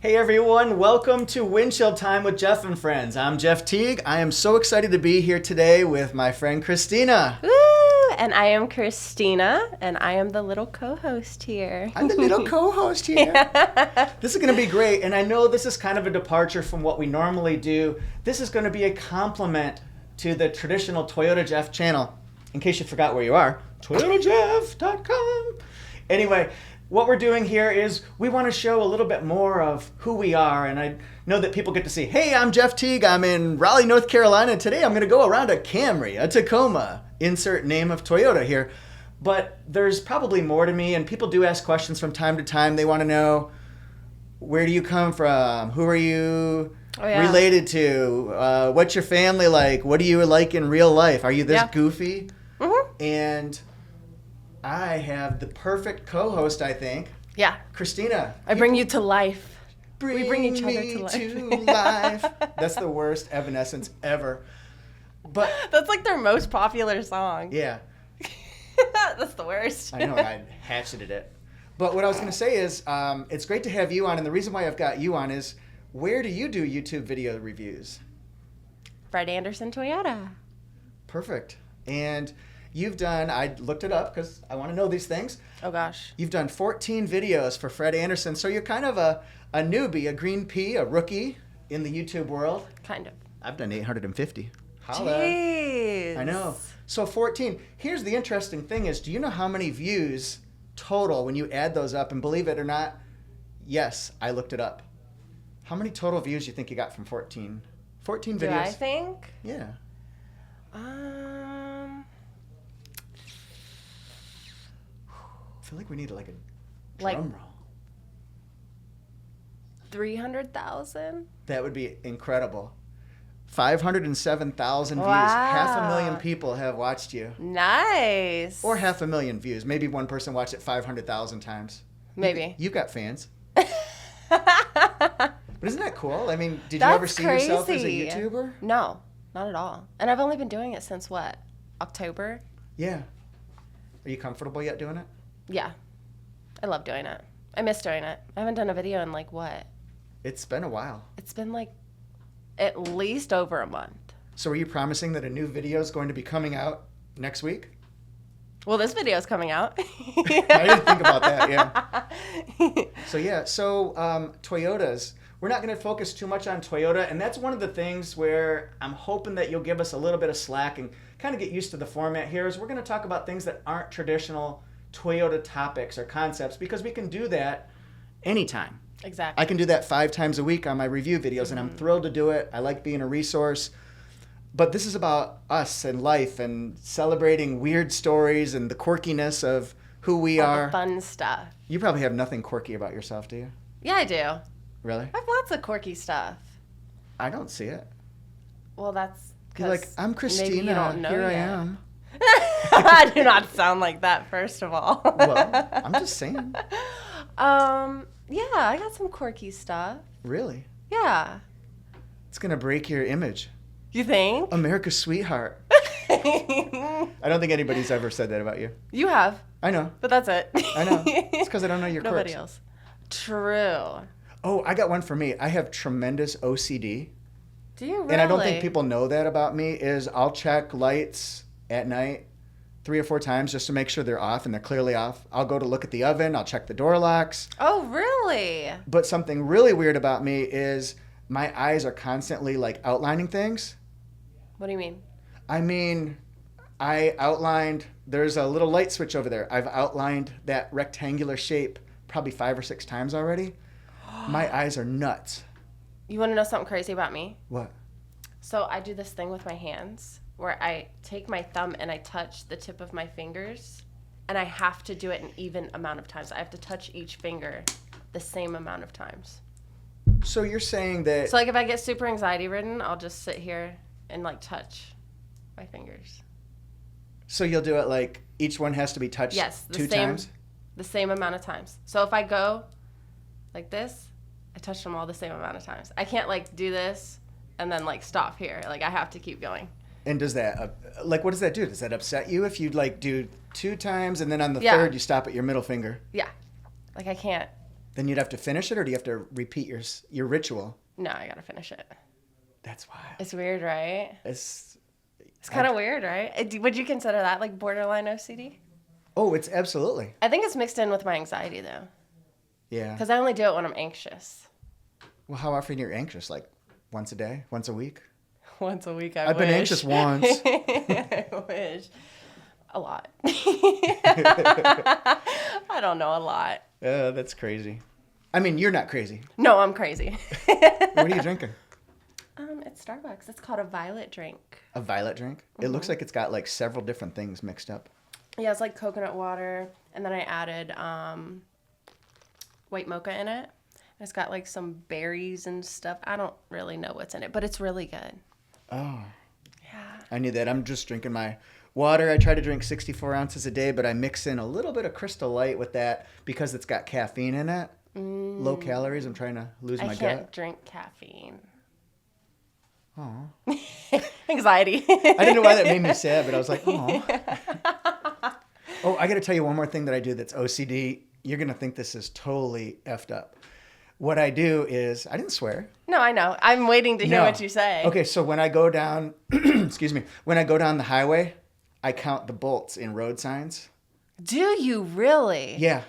Hey everyone, welcome to Windshield Time with Jeff and Friends. I'm Jeff Teague. I am so excited to be here today with my friend Christina. Woo! And I am Christina, and I am the little co-host here. I'm the little co-host here. This is going to be great, and I know this is kind of a departure from what we normally do. This is going to be a compliment to the traditional ToyotaJeff channel. In case you forgot where you are, ToyotaJeff.com. Anyway, what we're doing here is we want to show a little bit more of who we are, and I know that people get to see, hey, I'm Jeff Teague, I'm in Raleigh, North Carolina, and today I'm going to go around a Camry, a Tacoma, insert name of Toyota here. But there's probably more to me, and people do ask questions from time to time. They want to know, where do you come from? Who are you related to? What's your family like? What do you like in real life? Are you this goofy? Mm-hmm. And I have the perfect co-host, I think. Yeah. Christina. I bring you to life. We bring each other to life. That's the worst Evanescence ever. But that's like their most popular song. Yeah. That's the worst. I know, I hatcheted it. But what I was going to say is, it's great to have you on, and the reason why I've got you on is, where do you do YouTube video reviews? Fred Anderson Toyota. Perfect. And you've done, I looked it up because I want to know these things. Oh, gosh. You've done 14 videos for Fred Anderson, so you're kind of a newbie, a green pea, a rookie in the YouTube world. Kind of. I've done 850. Holla. Jeez. I know. So 14. Here's the interesting thing is, do you know how many views total when you add those up? And believe it or not, yes, I looked it up. How many total views do you think you got from 14? 14 videos. Do I think? Yeah. I feel like we need like a drum roll. 300,000? That would be incredible. 507,000 views. Wow. 500,000 people have watched you. Nice. Or 500,000 views. Maybe one person watched it 500,000 times. Maybe. You've got fans. But isn't that cool? I mean, did you ever see yourself as a YouTuber? No, not at all. And I've only been doing it since what? October? Yeah. Are you comfortable yet doing it? Yeah. I love doing it. I miss doing it. I haven't done a video in like what? It's been a while. It's been like at least over a month. So are you promising that a new video is going to be coming out next week? Well, this video is coming out. I didn't think about that, yeah. So Toyotas. We're not going to focus too much on Toyota, and that's one of the things where I'm hoping that you'll give us a little bit of slack and kind of get used to the format here, is we're going to talk about things that aren't traditional Toyota topics or concepts, because we can do that anytime. Exactly. I can do that 5 times a week on my review videos, and I'm thrilled to do it. I like being a resource. But this is about us and life and celebrating weird stories and the quirkiness of who we are. The fun stuff. You probably have nothing quirky about yourself, do you? Yeah, I do. Really? I have lots of quirky stuff. I don't see it. Well, that's You're like, I'm Christina. Maybe you don't know Here yet. I am. I do not sound like that, first of all. Well, I'm just saying. Yeah, I got some quirky stuff. Really? Yeah. It's going to break your image. You think? America's sweetheart. I don't think anybody's ever said that about you. You have. I know. But that's it. I know. It's because I don't know your Nobody quirks. else. True. Oh, I got one for me. I have tremendous OCD. Do you really? And I don't think people know that about me, is I'll check lights at night 3 or 4 times just to make sure they're off, and they're clearly off. I'll go to look at the oven. I'll check the door locks. Oh, really? But something really weird about me is my eyes are constantly like outlining things. What do you mean? I mean, I outlined, there's a little light switch over there. I've outlined that rectangular shape probably 5 or 6 times already. My eyes are nuts. You want to know something crazy about me? What? So I do this thing with my hands where I take my thumb and I touch the tip of my fingers, and I have to do it an even amount of times. I have to touch each finger the same amount of times. So you're saying that... So like if I get super anxiety ridden, I'll just sit here and like touch my fingers. So you'll do it like each one has to be touched 2 times? The same amount of times. So if I go like this, I touch them all the same amount of times. I can't like do this and then like stop here. Like I have to keep going. And does that, like, what does that do? Does that upset you if you like do 2 times and then on the third you stop at your middle finger? Yeah. Like I can't Then you'd have to finish it, or do you have to repeat your ritual? No, I gotta finish it. That's wild. It's weird, right? It's kind of weird, right? Would you consider that like borderline OCD? Oh, it's absolutely. I think it's mixed in with my anxiety, though. Yeah. Because I only do it when I'm anxious. Well, how often you're anxious? Like once a day? Once a week? Once a week, I I've wish. been anxious once. I wish. A lot. I don't know, a lot. That's crazy. I mean, you're not crazy. No, I'm crazy. What are you drinking? It's Starbucks. It's called a violet drink. A violet drink? Mm-hmm. It looks like it's got like several different things mixed up. Yeah, it's like coconut water, and then I added white mocha in it. It's got like some berries and stuff. I don't really know what's in it, but it's really good. Oh. Yeah. I knew that. I'm just drinking my water. I try to drink 64 ounces a day, but I mix in a little bit of Crystal Light with that because it's got caffeine in it. Low calories. I'm trying to lose my gut. I can't drink caffeine. Oh. Anxiety. I didn't know why that made me sad, but I was like, oh. Oh, I got to tell you one more thing that I do that's OCD. You're going to think this is totally effed up. What I do is, I didn't swear. No, I know. I'm waiting to hear what you say. Okay, so when I go down, excuse me, when I go down the highway, I count the bolts in road signs. Do you really? Yeah.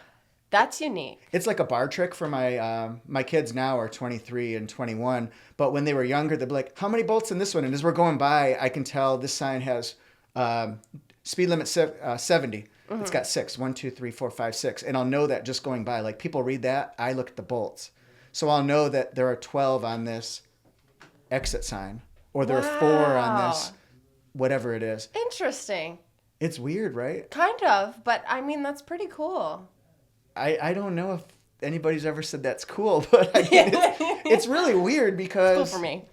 That's unique. It's like a bar trick for my kids now are 23 and 21. But when they were younger, they'd be like, how many bolts in this one? And as we're going by, I can tell this sign has speed limit 70. Mm-hmm. It's got 6. 1, 2, 3, 4, 5, 6. And I'll know that just going by. Like people read that, I look at the bolts. So I'll know that there are 12 on this exit sign. Or there are 4 on this whatever it is. Interesting. It's weird, right? Kind of, but I mean, that's pretty cool. I don't know if anybody's ever said that's cool, but I mean, it's really weird because... It's cool for me.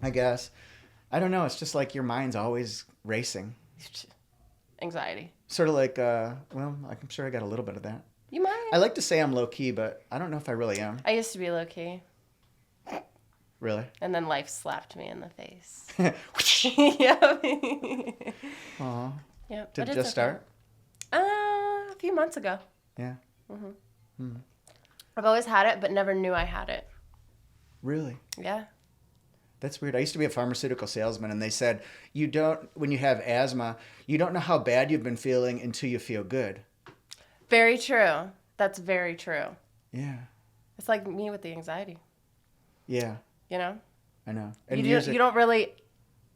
I guess. I don't know. It's just like your mind's always racing. Anxiety. Sort of like, well, I'm sure I got a little bit of that. You might. I like to say I'm low-key, but I don't know if I really am. I used to be low-key. Really? And then life slapped me in the face. Yep. Aw. Yep. Did it just start? A few months ago. Yeah. Mm-hmm. Mm. I've always had it, but never knew I had it. Really? Yeah. That's weird. I used to be a pharmaceutical salesman, and they said, when you have asthma, you don't know how bad you've been feeling until you feel good. Very true. That's very true. Yeah. It's like me with the anxiety. Yeah. You know? I know. And you don't really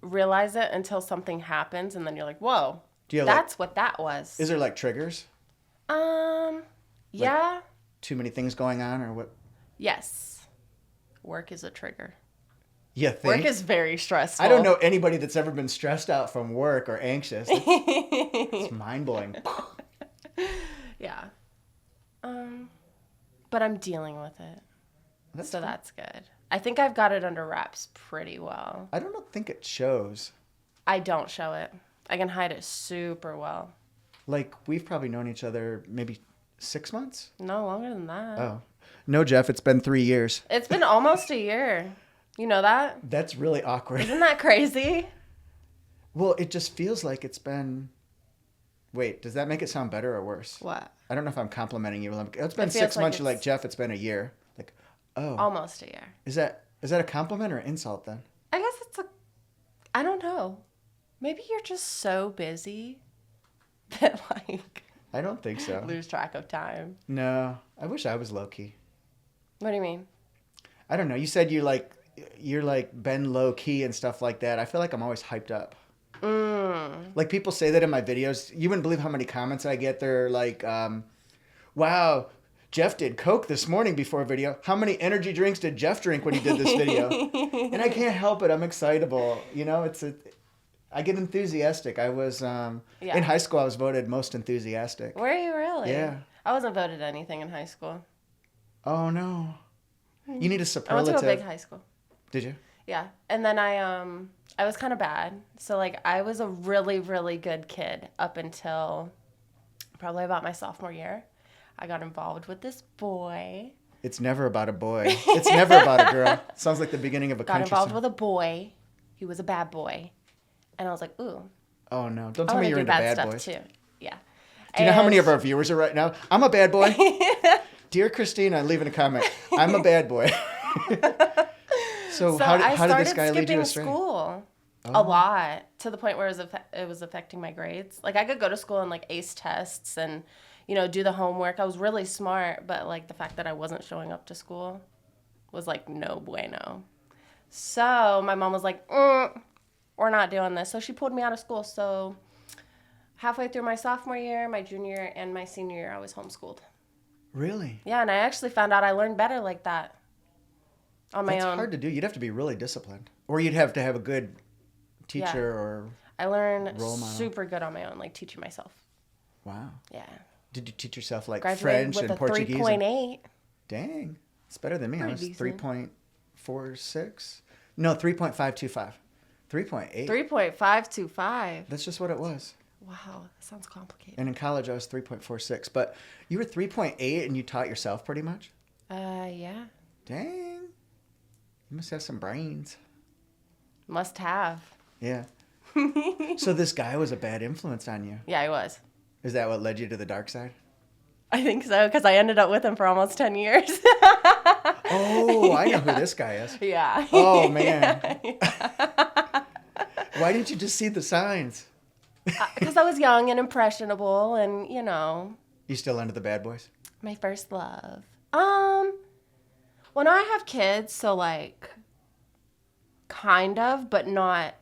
realize it until something happens, and then you're like, whoa, that's what that was. Is there like triggers? Yeah. Like too many things going on, or what? Yes. Work is a trigger. You think? Work is very stressful. I don't know anybody that's ever been stressed out from work or anxious. It's mind-blowing. Yeah. But I'm dealing with it. That's good. I think I've got it under wraps pretty well. I don't think it shows. I don't show it. I can hide it super well. Like, we've probably known each other maybe 6 months? No, longer than that. Oh. No, Jeff, it's been 3 years. It's been almost a year. You know that? That's really awkward. Isn't that crazy? Well, it just feels like it's been... Wait, does that make it sound better or worse? What? I don't know if I'm complimenting you. It's been 6 months. You're like, Jeff, it's been a year. Like, oh. Almost a year. Is that a compliment or an insult then? I guess I don't know. Maybe you're just so busy that like... I don't think so. Lose track of time. No, I wish I was low-key. What do you mean? I don't know. You said you're been low-key and stuff like that. I feel like I'm always hyped up. Like people say that in my videos. You wouldn't believe how many comments I get. They're like, wow, Jeff did Coke this morning before a video. How many energy drinks did Jeff drink when he did this video? And I can't help it. I'm excitable. You know, I get enthusiastic. I was, in high school, I was voted most enthusiastic. Were you really? Yeah. I wasn't voted anything in high school. Oh, no. You need a superlative. I went to a big high school. Did you? Yeah. And then I was kind of bad. So, like, I was a really, really good kid up until probably about my sophomore year. I got involved with this boy. It's never about a boy. It's never about a girl. Sounds like the beginning of a country song. Got involved with a boy. He was a bad boy. And I was like, ooh. Oh, no. Don't tell me you're into bad boys. Too. Yeah. Do you know how many of our viewers are right now? I'm a bad boy. Dear Christina, leaving a comment. I'm a bad boy. So how did this guy lead you astray? School a lot, to the point where it was affecting my grades. Like, I could go to school and, like, ace tests and, you know, do the homework. I was really smart, but, like, the fact that I wasn't showing up to school was, like, no bueno. So my mom was like, we're not doing this. So she pulled me out of school. So halfway through my sophomore year, my junior year, and my senior year, I was homeschooled. Really? Yeah, and I actually found out I learned better like that on my own. That's hard to do. You'd have to be really disciplined. Or you'd have to have a good teacher or I learned super good on my own, like teaching myself. Wow. Yeah. Did you teach yourself like Graduated French with and Portuguese? 3.8. Dang. It's better than me. Pretty I was decent. 3.46. No, 3.525. 3.8. 3.525. That's just what it was. Wow, that sounds complicated. And in college, I was 3.46. But you were 3.8 and you taught yourself pretty much? Yeah. Dang. You must have some brains. Must have. Yeah. So this guy was a bad influence on you? Yeah, he was. Is that what led you to the dark side? I think so, because I ended up with him for almost 10 years. Oh, I know who this guy is. Yeah. Oh, man. Yeah. Why didn't you just see the signs? Because I was young and impressionable and, you know. You still into the bad boys? My first love. Well, now I have kids, so, like, kind of, but not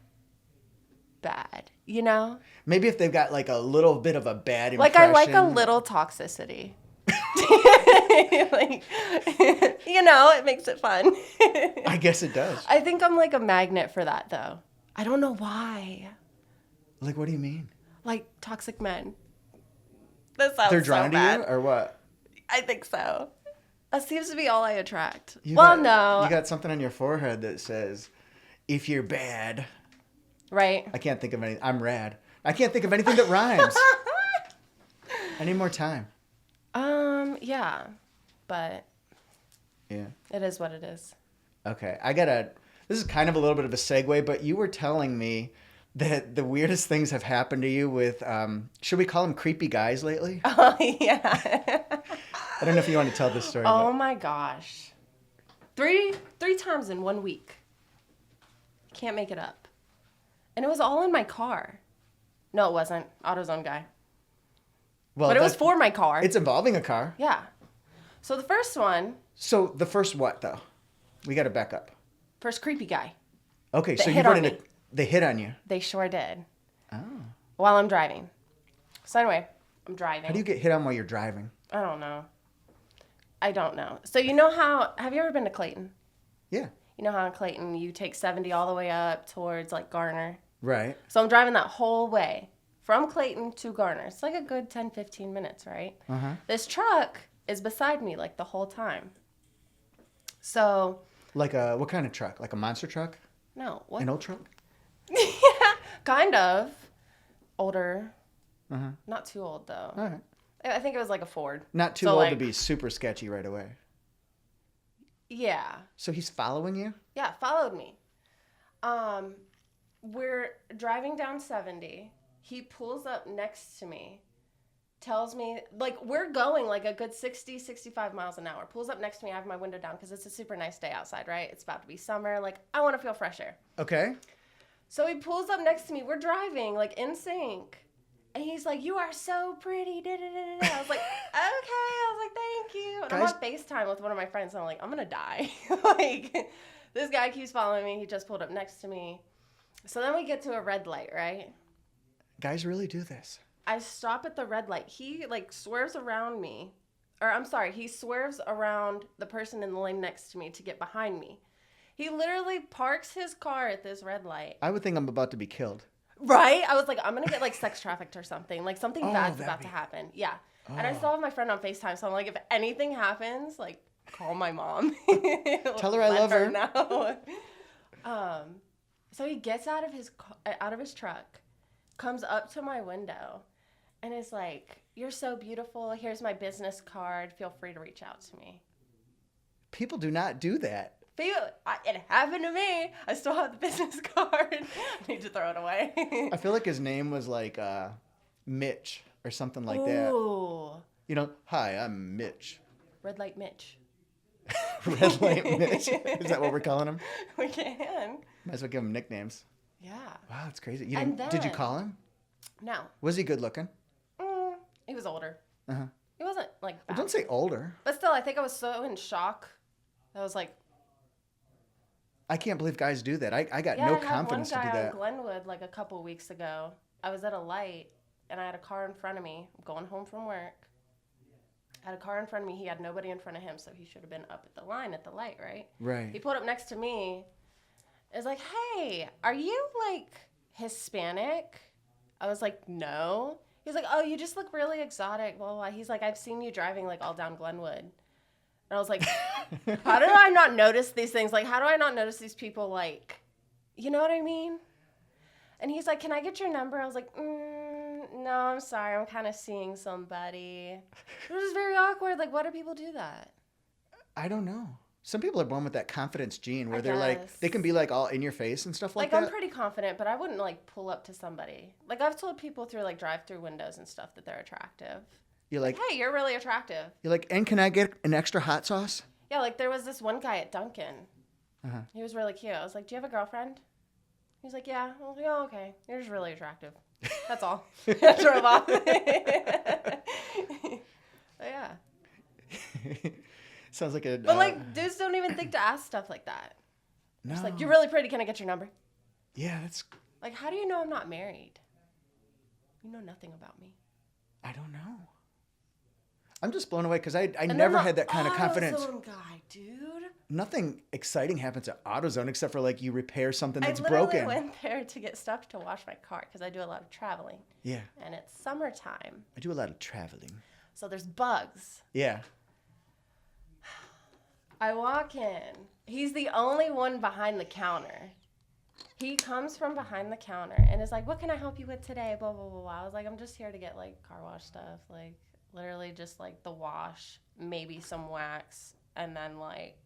bad, you know? Maybe if they've got, like, a little bit of a bad impression. Like, I like a little toxicity. Like, you know, it makes it fun. I guess it does. I think I'm, like, a magnet for that, though. I don't know why. Like, what do you mean? Like, toxic men. That sounds They're drawn so to bad. you, or what? I think so. That seems to be all I attract. No. You got something on your forehead that says, if you're bad. Right. I can't think of anything. I'm rad. I can't think of anything that rhymes. I need more time. Yeah. But. Yeah. It is what it is. Okay. This is kind of a little bit of a segue, but you were telling me that the weirdest things have happened to you with, should we call them creepy guys lately? Oh, yeah. I don't know if you want to tell this story. Oh, my gosh. Three times in 1 week. Can't make it up. And it was all in my car. No, it wasn't. AutoZone guy. Well, but it was for my car. It's involving a car. Yeah. So the first one. So the first what, though? We got to back up. First creepy guy. Okay, so you run into... They hit on you. They sure did. Oh. While I'm driving. So anyway, I'm driving. How do you get hit on while you're driving? I don't know. So you know how... Have you ever been to Clayton? Yeah. You know how in Clayton you take 70 all the way up towards, like, Garner? Right. So I'm driving that whole way from Clayton to Garner. It's like a good 10, 15 minutes, right? Uh-huh. This truck is beside me, like, the whole time. So... Like what kind of truck? Like a monster truck? No. What? An old truck? Yeah, kind of. Older. Uh-huh. Not too old, though. All right. I think it was like a Ford. Not too old to be super sketchy right away. Yeah. So he's following you? Yeah, followed me. We're driving down 70. He pulls up next to me, tells me, like, we're going like a good 60, 65 miles an hour. Pulls up next to me. I have my window down because it's a super nice day outside, right? It's about to be summer. Like, I want to feel fresh air. Okay. So he pulls up next to me. We're driving, like, in sync. And he's like, you are so pretty. Da-da-da-da-da. I was like, okay. I was like, thank you. And I'm on FaceTime with one of my friends. And I'm like, I'm going to die. Like, this guy keeps following me. He just pulled up next to me. So then we get to a red light, right? Guys really do this. I stop at the red light. He, like, swerves around me. Or, I'm sorry. He swerves around the person in the lane next to me to get behind me. He literally parks his car at this red light. I would think I'm about to be killed. Right? I was like, I'm going to get, like, sex trafficked or something. Like, something bad's about to happen. Yeah. Oh. And I still have my friend on FaceTime, so I'm like, if anything happens, like, call my mom. Tell her I love her. Know. So he gets out of his truck, comes up to my window, and is like, you're so beautiful. Here's my business card. Feel free to reach out to me. People do not do that. It happened to me. I still have the business card. I need to throw it away. I feel like his name was like Mitch or something like that. Ooh. You know, hi, I'm Mitch. Red Light Mitch. Red Light Mitch. Is that what we're calling him? We can. Might as well give him nicknames. Yeah. Wow, that's crazy. Did you call him? No. Was he good looking? He was older. Uh-huh. He wasn't like bad. Well, don't say older. But still, I think I was so in shock. I was like, I can't believe guys do that. I got yeah, no I had confidence to one do guy that. on Glenwood like a couple weeks ago. I was at a light and I had a car in front of me. I'm going home from work. I had a car in front of me. He had nobody in front of him, so he should have been up at the line at the light, right? Right. He pulled up next to me. It's like, hey, are you like Hispanic? I was like, no. He's like, oh, you just look really exotic. Blah, blah, blah. He's like, I've seen you driving like all down Glenwood. And I was like, how do I not notice these things? Like, how do I not notice these people? Like, you know what I mean? And he's like, can I get your number? I was like, no, I'm sorry. I'm kind of seeing somebody. It was very awkward. Like, why do people do that? I don't know. Some people are born with that confidence gene where I they're like, guess. they can be like all in your face and stuff like that. I'm pretty confident, but I wouldn't like pull up to somebody. Like, I've told people through like drive-through windows and stuff that they're attractive. You're like, Hey, you're really attractive. you're like, and can I get an extra hot sauce? Yeah, like there was this one guy at Dunkin'. Uh-huh. He was really cute. I was like, do you have a girlfriend? He was like, yeah. I was like, oh, okay. You're just really attractive. That's all. I drove off. But yeah. Sounds like a... But like, dudes don't even think to ask stuff like that. no. It's like, you're really pretty. Can I get your number? Yeah, that's... Like, how do you know I'm not married? You know nothing about me. I don't know. I'm just blown away because I And never then had that kind of confidence. AutoZone guy, dude. Nothing exciting happens at AutoZone except for like you repair something that's I literally broken. went there to get stuff to wash my car because I do a lot of traveling. Yeah, And it's summertime. I do a lot of traveling. So there's bugs. Yeah. I walk in. He's the only one behind the counter. He comes from behind the counter and is like, what can I help you with today? Blah, blah, blah, blah. I was like, I'm just here to get, like, car wash stuff. Like, literally just, like, the wash, maybe some wax, and then, like,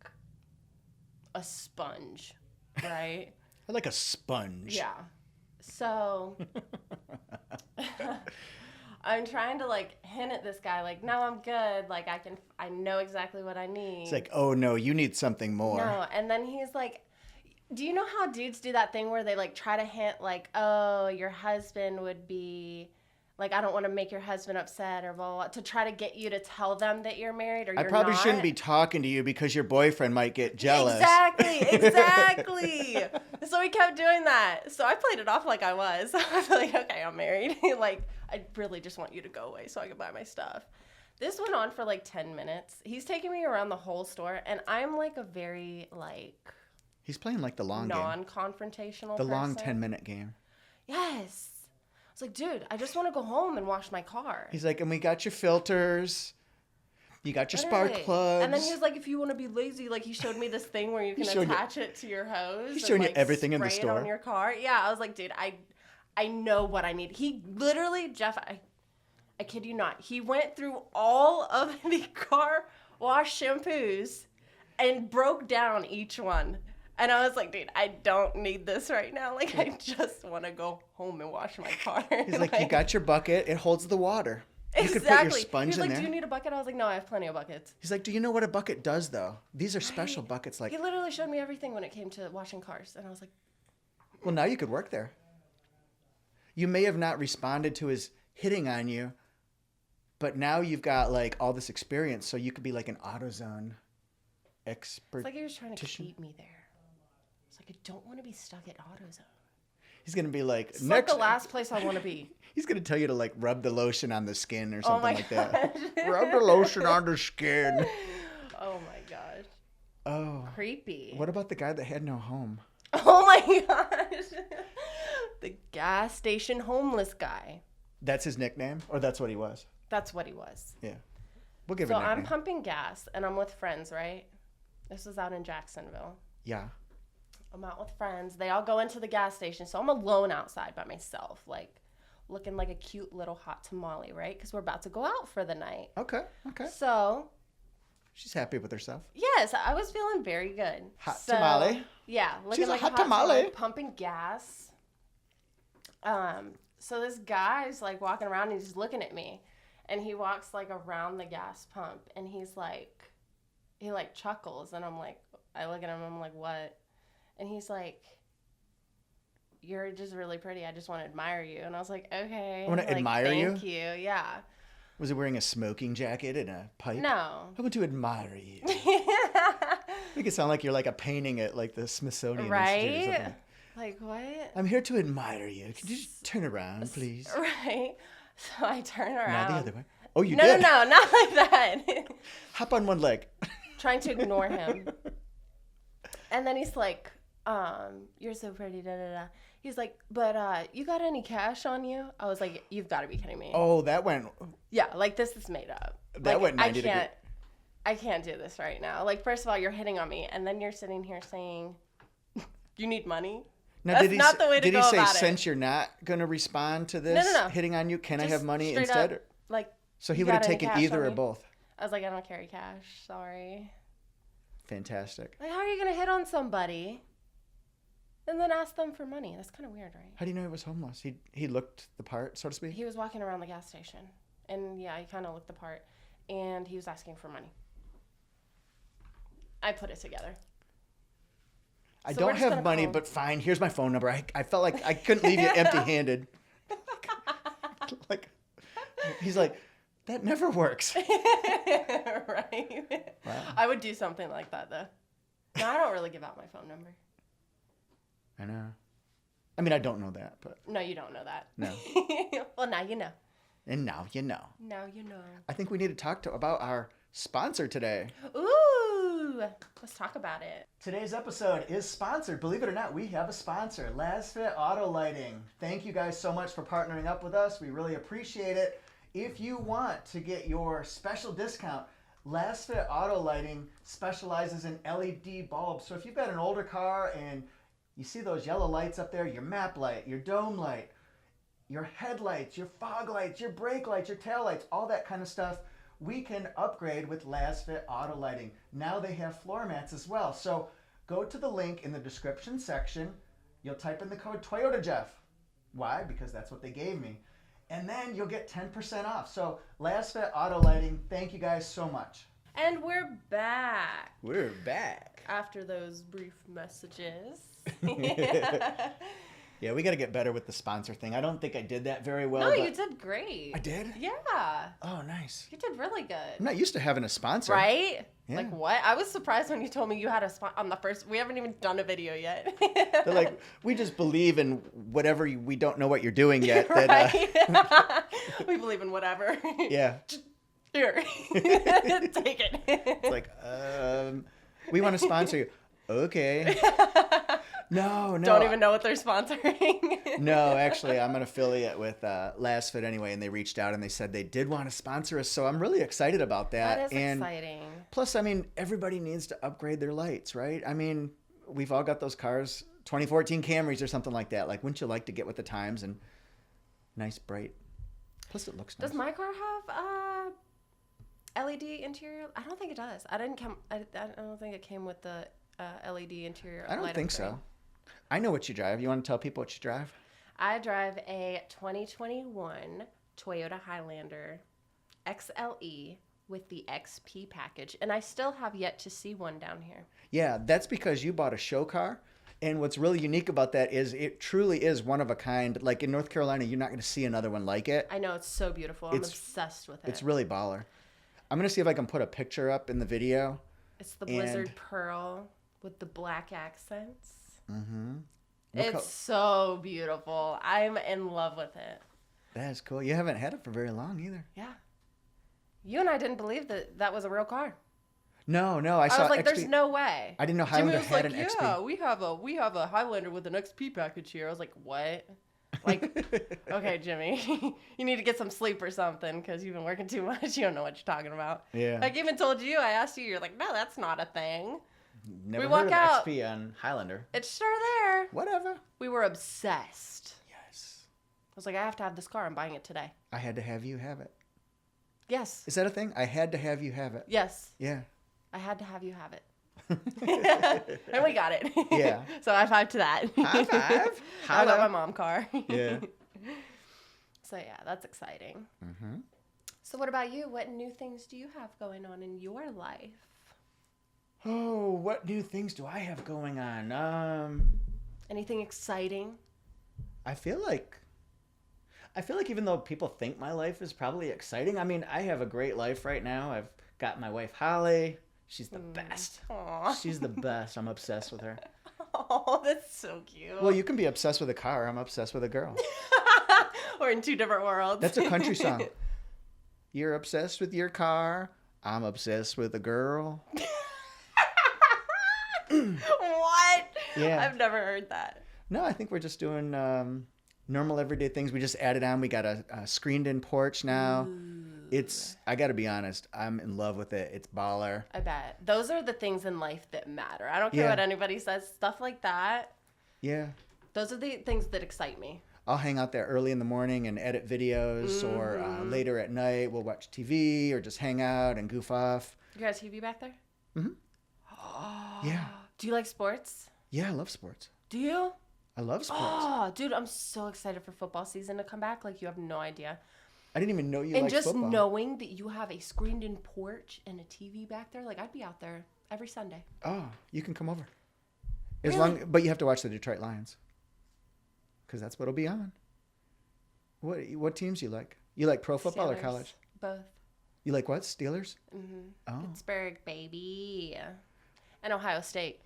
a sponge, right? I like a sponge. Yeah. So I'm trying to, like, hint at this guy, like, no, I'm good. Like, I know exactly what I need. It's like, oh, no, you need something more. No, and then he's like, do you know how dudes do that thing where they like try to hint like, oh, your husband would be like, I don't want to make your husband upset or blah, blah, blah, to try to get you to tell them that you're married or you're I probably not? shouldn't be talking to you because your boyfriend might get jealous. Exactly. So he kept doing that. So I played it off like I was. I was like, okay, I'm married. Like, I really just want you to go away so I can buy my stuff. This went on for like 10 minutes. He's taking me around the whole store, and I'm like a very like... He's playing like the long game. Non-confrontational The person. long 10-minute game. Yes. I was like, dude, I just want to go home and wash my car. He's like, and we got your filters. You got your spark Literally. plugs. And then he was like, if you want to be lazy, like he showed me this thing where you can attach it to your hose. He's showing you like, everything in the spray store. it on your car. Yeah, I was like, dude, I know what I need. He literally, Jeff, I kid you not, he went through all of the car wash shampoos and broke down each one. And I was like, dude, I don't need this right now. Like, I just want to go home and wash my car. He's like, you got your bucket. It holds the water. You Exactly. could put your sponge He's in like, there. do you need a bucket? I was like, no, I have plenty of buckets. He's like, do you know what a bucket does, though? These are special buckets. Like, He literally showed me everything when it came to washing cars. And I was like, well, now you could work there. You may have not responded to his hitting on you, but now you've got, like, all this experience, so you could be, like, an AutoZone expert. it's like he was trying to keep me there. It's like, I don't want to be stuck at AutoZone. He's going to be like, It's like the last place I want to be. He's going to tell you to, like, rub the lotion on the skin or Oh something my like that. gosh. Rub the lotion on the skin. Oh my gosh. Oh. Creepy. What about the guy that had no home? Oh my gosh. The gas station homeless guy. That's his nickname? Or that's what he was? That's what he was. Yeah. We'll give So a nickname. I'm pumping gas and I'm with friends, right? This was out in Jacksonville. Yeah. I'm out with friends. They all go into the gas station. So I'm alone outside by myself, like looking like a cute little hot tamale, right? Because we're about to go out for the night. Okay. Okay. So, She's happy with herself. yes, I was feeling very good. Hot So, tamale. Yeah, looking She's a like hot tamale. pumping gas. So this guy's like walking around and he's just looking at me. And he walks like around the gas pump, and he like chuckles, and I look at him, I'm like, what? And he's like, you're just really pretty. I just want to admire you. And I was like, okay. I want to admire you? Thank you. Yeah. Was he wearing a smoking jacket and a pipe? No. I want to admire you. Make it sound like you're like a painting at like the Smithsonian Institute or something. Like what? I'm here to admire you. Can you just turn around, please? Right. So I turn around. Now the other way. Oh, you no, did? No, not like that. Hop on one leg. Trying to ignore him. And then he's like, you're so pretty, da da da. He's like, but you got any cash on you? I was like, you've got to be kidding me. Oh, that went. Yeah, like this is made up. That went 90 degrees. I can't do this right now. Like, first of all, you're hitting on me, and then you're sitting here saying, you need money? Now, That's not the way to go about it. Did he say, since you're not going to respond to this hitting on you, can I have money instead? Like, so he would have taken either or both. I was like, I don't carry cash. Sorry. Fantastic. Like, how are you going to hit on somebody and then ask them for money? That's kind of weird, right? How do you know he was homeless? He looked the part, so to speak? He was walking around the gas station. And, yeah, he kind of looked the part. And he was asking for money. I put it together. I don't have money, but fine. Here's my phone number. I felt like I couldn't leave you empty-handed. Like, he's like, that never works. Right? Wow. I would do something like that, though. No, I don't really give out my phone number. I know. I mean, I don't know that, but... No, you don't know that. No. Well, now you know. And now you know. Now you know. I think we need to talk about our sponsor today. Ooh! Let's talk about it. Today's episode is sponsored. Believe it or not, we have a sponsor, LasFit Auto Lighting. Thank you guys so much for partnering up with us. We really appreciate it. If you want to get your special discount, LasFit Auto Lighting specializes in LED bulbs. So if you've got an older car and you see those yellow lights up there, your map light, your dome light, your headlights, your fog lights, your brake lights, your tail lights, all that kind of stuff, we can upgrade with LasFit Auto Lighting. Now they have floor mats as well. So go to the link in the description section. You'll type in the code ToyotaJeff. Why? Because that's what they gave me. And then you'll get 10% off. So LasFit Auto Lighting, thank you guys so much. And we're back. We're back. After those brief messages. Yeah, we got to get better with the sponsor thing. I don't think I did that very well. No, you did great. I did? Yeah. Oh, nice. You did really good. I'm not used to having a sponsor. Right? Yeah. Like what? I was surprised when you told me you had a sponsor on the first. We haven't even done a video yet. They're like, we just believe in whatever we don't know what you're doing yet. Right? We believe in whatever. Yeah. Here. Take it. It's like, we want to sponsor you. Okay. No. Don't even know what they're sponsoring. No, actually, I'm an affiliate with LasFit anyway, and they reached out and they said they did want to sponsor us, so I'm really excited about that. That is exciting. Plus, I mean, everybody needs to upgrade their lights, right? I mean, we've all got those cars, 2014 Camrys or something like that. Like, wouldn't you like to get with the times and nice, bright? Plus, it looks nice. Does my car have LED interior? I don't think it does. I don't think it came with the LED interior. I don't think so. I know what you drive. You want to tell people what you drive? I drive a 2021 Toyota Highlander XLE with the XP package, and I still have yet to see one down here. Yeah, that's because you bought a show car, and what's really unique about that is it truly is one of a kind. Like in North Carolina, you're not going to see another one like it. I know, it's so beautiful. I'm obsessed with it. It's really baller. I'm going to see if I can put a picture up in the video. It's the Blizzard Pearl with the black accents. Mm-hmm. It's so beautiful. I'm in love with it. That's cool. You haven't had it for very long either. Yeah. You and I didn't believe that was a real car. No. I was like, there's no way. I didn't know Highlander had an XP. Yeah, we have a Highlander with an XP package here. I was like, what? Like, okay, Jimmy, you need to get some sleep or something because you've been working too much. You don't know what you're talking about. Yeah. Like, even told you, I asked you, you're like, no, that's not a thing. Never heard of XP on Highlander. It's sure there. Whatever. We were obsessed. Yes. I was like, I have to have this car. I'm buying it today. I had to have you have it. Yes. Is that a thing? I had to have you have it. Yes. Yeah. I had to have you have it. And we got it. Yeah. So high five to that. High five. I got my mom car. Yeah. So yeah, that's exciting. Mm-hmm. So what about you? What new things do you have going on in your life? Oh, what new things do I have going on? Anything exciting? I feel like even though people think my life is probably exciting, I mean, I have a great life right now. I've got my wife Holly. She's the best. Aww. She's the best. I'm obsessed with her. Oh, that's so cute. Well, you can be obsessed with a car. I'm obsessed with a girl. We're in two different worlds. That's a country song. You're obsessed with your car. I'm obsessed with a girl. What? Yeah. I've never heard that. No, I think we're just doing normal everyday things. We just added on. We got a screened-in porch now. Ooh. I got to be honest, I'm in love with it. It's baller. I bet. Those are the things in life that matter. I don't care Yeah. what anybody says. Stuff like that. Yeah. Those are the things that excite me. I'll hang out there early in the morning and edit videos, or later at night we'll watch TV or just hang out and goof off. You got a TV back there? Mm-hmm. Yeah. Do you like sports? Yeah, I love sports. Do you? I love sports. Oh, dude, I'm so excited for football season to come back. Like, you have no idea. I didn't even know you And liked just football. knowing that you have a screened-in porch and a TV back there, like, I'd be out there every Sunday. Oh, you can come over. Really? But you have to watch the Detroit Lions. Because that's what'll be on. What teams you like? You like pro football or Steelers. college? Both. You like what? Steelers? Mm-hmm. Oh. Pittsburgh, baby. And Ohio State.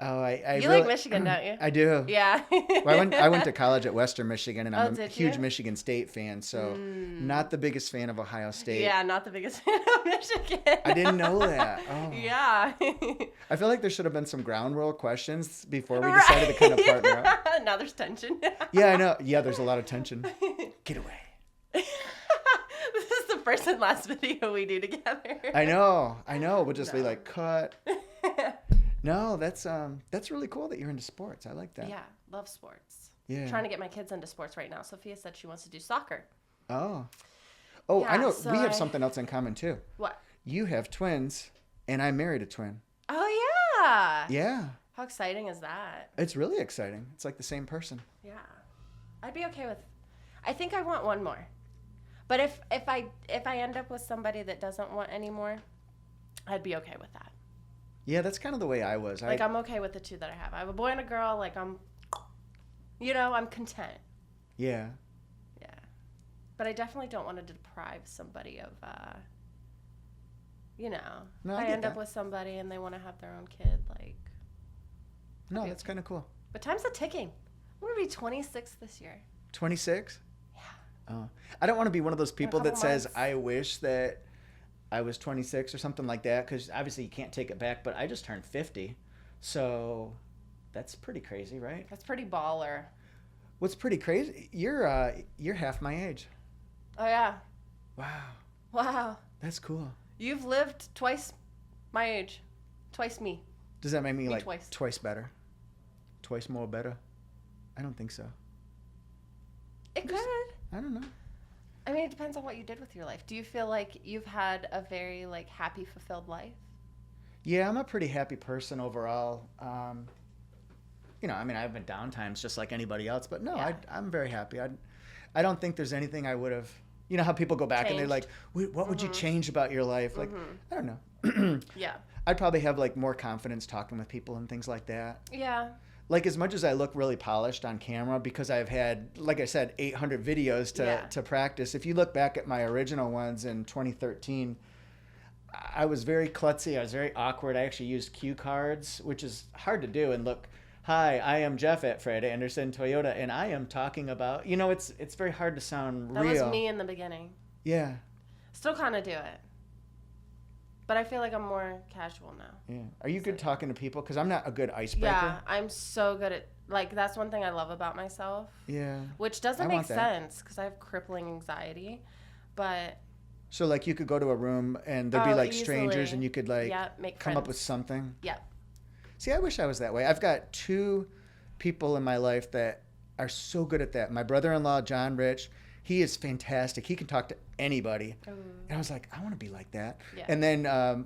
Oh, I You really, like Michigan, don't you? I do. Yeah. Well, I went to college at Western Michigan, and I'm a did huge you? Michigan State fan, so not the biggest fan of Ohio State. Yeah, not the biggest fan of Michigan. I didn't know that. Oh. Yeah. I feel like there should have been some ground rule questions before we decided to kind of partner up. Now there's tension. Yeah, I know. Yeah, there's a lot of tension. Get away. This is the first and last video we do together. I know. We'll just be like, cut. No, that's really cool that you're into sports. I like that. Yeah, love sports. Yeah. Trying to get my kids into sports right now. Sophia said she wants to do soccer. Oh, Yeah, I know. so We have something else in common too. What? You have twins, and I married a twin. Oh, yeah. Yeah. How exciting is that? It's really exciting. It's like the same person. Yeah. I'd be okay with. I think I want one more. But if I end up with somebody that doesn't want any more, I'd be okay with that. Yeah, that's kind of the way I was. Like, I'm okay with the two that I have. I have a boy and a girl. Like, I'm content. Yeah. Yeah. But I definitely don't want to deprive somebody of, No, I I get end up that. with somebody and they want to have their own kid. Like, No, that's kind of cool. but time's a ticking. I'm going to be 26 this year. 26? Yeah. Oh. I don't want to be one of those people that couple says, months. I wish that I was 26 or something like that, because obviously you can't take it back, but I just turned 50. So that's pretty crazy, right? That's pretty baller. What's pretty crazy, you're half my age. Oh, yeah. Wow. Wow. That's cool. You've lived twice my age. Twice me. Does that make me like twice. better? Twice more better? I don't think so. It could. I don't know. I mean, it depends on what you did with your life. Do you feel like you've had a very, like, happy, fulfilled life? Yeah, I'm a pretty happy person overall. I mean, I've been down times just like anybody else, but no, Yeah. I'm very happy. I don't think there's anything I would have. You know how people go back and they're like, "What would you change about your life?" Like, I don't know. Yeah. I'd probably have like more confidence talking with people and things like that. Yeah. Like, as much as I look really polished on camera, because I've had, like I said, 800 videos to practice. If you look back at my original ones in 2013, I was very klutzy. I was very awkward. I actually used cue cards, which is hard to do. And look, hi, I am Jeff at Fred Anderson Toyota, and I am talking about, it's very hard to sound That real. was me in the beginning. Yeah. Still kind of do it. But I feel like I'm more casual now. Yeah. Are you good talking to people? Because I'm not a good icebreaker. Yeah, I'm so good at, like, that's one thing I love about myself. Yeah. Which doesn't I make want that. sense because I have crippling anxiety. But So, like, you could go to a room and there'd be, like, easily. strangers and you could, like, make come friends. up with something. Yeah. See, I wish I was that way. I've got two people in my life that are so good at that. My brother-in-law, John Rich, he is fantastic. He can talk to anybody. Ooh. And I was like, I want to be like that. Yeah. And then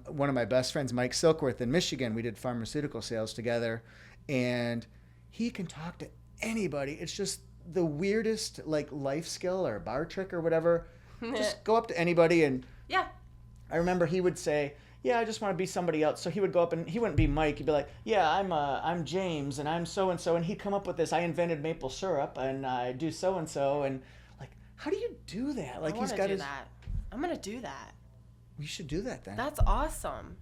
one of my best friends, Mike Silkworth in Michigan, we did pharmaceutical sales together. And he can talk to anybody. It's just the weirdest, like, life skill or bar trick or whatever. Just go up to anybody and Yeah. I remember he would say, yeah, I just want to be somebody else. So he would go up and he wouldn't be Mike. He'd be like, yeah, I'm James and I'm so-and-so. And he'd come up with this, I invented maple syrup and I do so-and-so. And like, how do you do that? Like I want to do that. I'm going to do that. You should do that then. That's awesome.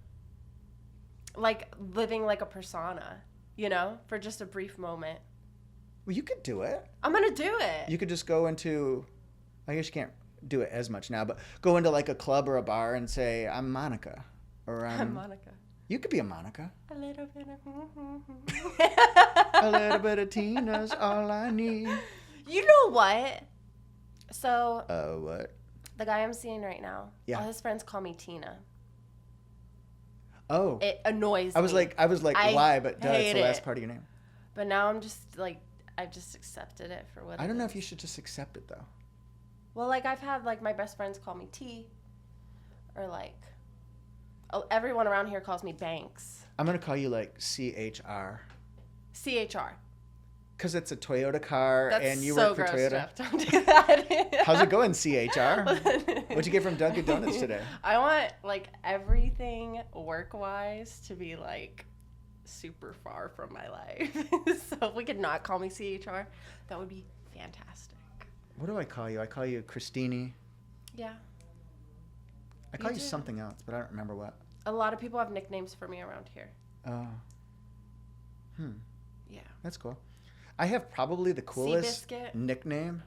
Like living like a persona, you know, for just a brief moment. Well, you could do it. I'm going to do it. You could just go into, I guess you can't do it as much now, but go into like a club or a bar and say, I'm Monica. Or I'm Monica. You could be a Monica. A little bit of... A little bit of Tina's all I need. You know what? So... What? The guy I'm seeing right now, yeah. all his friends call me Tina. Oh. It annoys me. I was like, why? But duh, it's the last part of your name. But now I'm just like, I've just accepted it for what I don't know if you should just accept it though. Well, like I've had like my best friends call me T, or like, everyone around here calls me Banks. I'm gonna call you like CHR. CHR. Because it's a Toyota car and you so work for gross, Toyota. Jeff. Don't do that. How's it going, CHR? What'd you get from Dunkin' Donuts today? I want like everything work-wise to be like super far from my life. So if we could not call me CHR, that would be fantastic. What do I call you? I call you Christina. Yeah. I call you something else, but I don't remember what. A lot of people have nicknames for me around here. Oh. Yeah. That's cool. I have probably the coolest nickname.